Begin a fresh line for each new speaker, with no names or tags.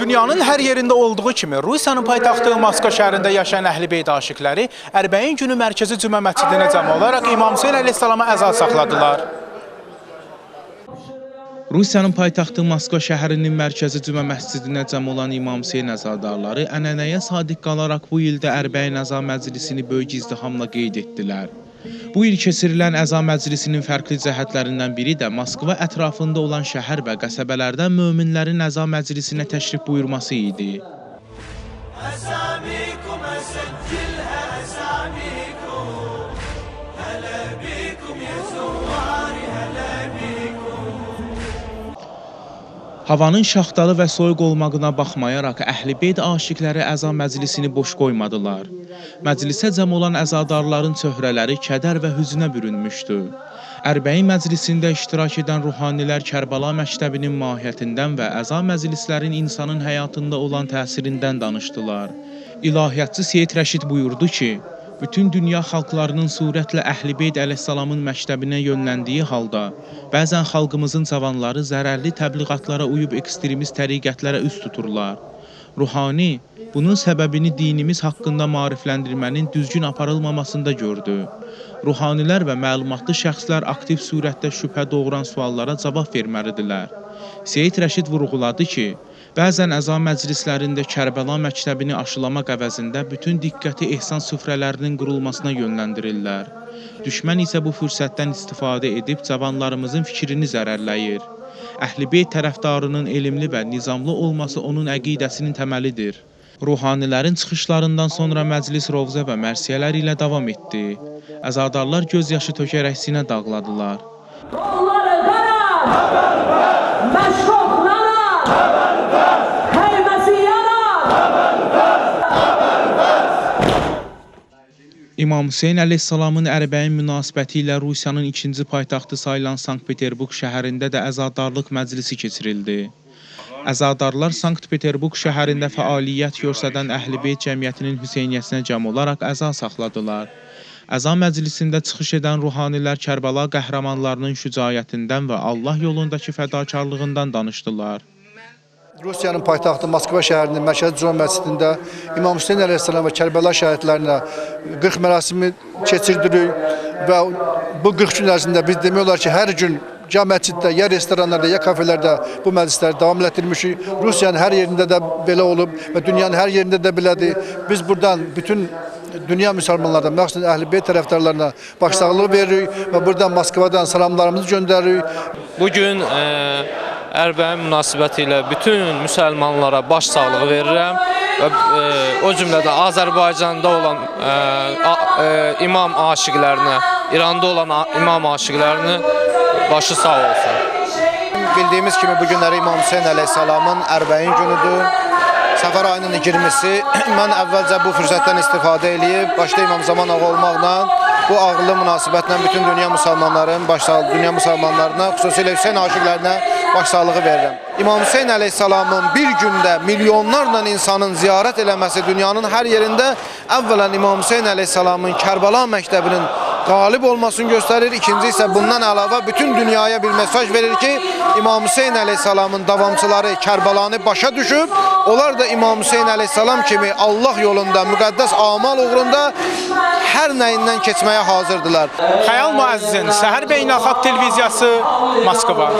Dünyanın hər yerində olduğu kimi Rusiyanın paytaxtı Moskva şəhərində yaşayan Əhl-i Beyt aşiqləri Ərbəyin günü mərkəzi cümə məscidinə cəm olaraq İmam Hüseyn əleyhissalama əza saxladılar. Rusiyanın paytaxtı Moskva şəhərinin mərkəzi cümə məscidinə cəm olan İmam Hüseyn əzadarları ənənəyə sadiq qalaraq bu ildə Ərbəyin əza məclisini böyük izdihamla qeyd etdilər. Bu il keçirilən əza məclisinin fərqli cəhətlərindən biri də Moskva ətrafında olan şəhər və qəsəbələrdən möminlərin əza məclisinə təşrif buyurması idi. Havanın şaxtalı və soyuq olmağına baxmayaraq Əhl-i Beyt aşiqləri əza məclisini boş qoymadılar. Məclisə cəm olan əzadarların çöhrələri kədər və hüznə bürünmüşdü. Ərbəyin məclisində iştirak edən ruhanilər Kərbəla məktəbinin mahiyyətindən və əza məclislərin insanın həyatında olan təsirindən danışdılar. İlahiyyatçı Seyid Rəşid buyurdu ki, bütün dünya xalqlarının surətlə Əhl-i Beyt əleyhissalamın məktəbinə yönləndiyi halda, bəzən xalqımızın cavanları zərərli təbliğatlara uyub ekstremist təriqətlərə üst tuturlar. Ruhani, bunun səbəbini dinimiz haqqında maarifləndirmənin düzgün aparılmamasında gördü. Ruhanilər və məlumatlı şəxslər aktiv surətdə şübhə doğuran suallara cavab verməlidirlər. Seyid Rəşid vurğuladı ki, bəzən əza məclislərində Kərbəla məktəbini aşılamaq əvəzində bütün diqqəti ehsan süfrələrinin qurulmasına yönləndirirlər. Düşmən isə bu fürsətdən istifadə edib cavanlarımızın fikrini zərərləyir. Əhl-i Beyt tərəfdarının elmli və nizamlı olması onun əqidəsinin təməlidir. Ruhanilərin çıxışlarından sonra məclis rovzə və mərsiyələr ilə davam etdi. Əzadarlar gözyaşı tökərək sinə dağladılar. İmam Hüseyn əleyhissalamın Ərbəyin münasibəti ilə Rusiyanın ikinci paytaxtı sayılan Sankt-Peterburq şəhərində də əzadarlıq məclisi keçirildi. Əzadarlar Sankt-Peterburq şəhərində fəaliyyət göstərən Əhl-i Beyt cəmiyyətinin Hüseyniyyəsinə cəm olaraq əza saxladılar. Əza məclisində çıxış edən ruhanilər Kərbəla qəhrəmanlarının şücaətindən və Allah yolundakı fədakarlığından danışdılar.
Rusiyanın paytaxtı Moskva şəhərinin mərkəzi cümə məscidində İmam Hüseyn əleyhissalam və Kərbəla şəhidlərinə 40 mərasimi keçirdirik və bu 40 gün ərzində biz demək olar ki, hər gün ya məsciddə, ya restoranlarda, ya kafelərdə bu məclisləri davam etdirmişik. Rusiyanın hər yerində də belə olub və dünyanın hər yerində də belədir. Biz buradan bütün dünya müsəlmanlarına, məxsusən Əhl-i Beyt tərəfdarlarına başsağlığı veririk və buradan Moskvadan salamlarımızı göndəririk.
Bugün Ərbəyin münasibəti ilə bütün müsəlmanlara başsağlığı verirəm və o cümlədə Azərbaycanda olan imam aşiqlərinə, İranda olan imam aşiqlərinə başı sağ olsun.
Bildiyimiz kimi bu günləri İmam Hüseyn əleyhissalamın Ərbəyin günüdür. Səfər ayının 20-si. Mən əvvəlcə bu fürsətdən istifadə edib, başda İmam Zaman ağa olmaqla bu ağırlı münasibətlə bütün dünya müsəlmanlarına, xüsusilə Hüseyn aşiqlərinə başsağlığı verirəm. İmam Hüseyn əleyhissalamın bir gündə milyonlarla insanın ziyarət eləməsi dünyanın hər yerində əvvələn İmam Hüseyn əleyhissalamın Kərbəla məktəbinin qalib olmasını göstərir. İkinci isə bundan əlavə bütün dünyaya bir mesaj verir ki, İmam Hüseyn əleyhissalamın davamçıları Kərbəlanı başa düşüb, onlar da İmam Hüseyn əleyhissalam kimi Allah yolunda, müqəddəs amal uğrunda hər nəyindən keçməyə hazırdılar.
Xəyal Müəzzin, Səhər Beynəlxalq Televiziyası, Moskva.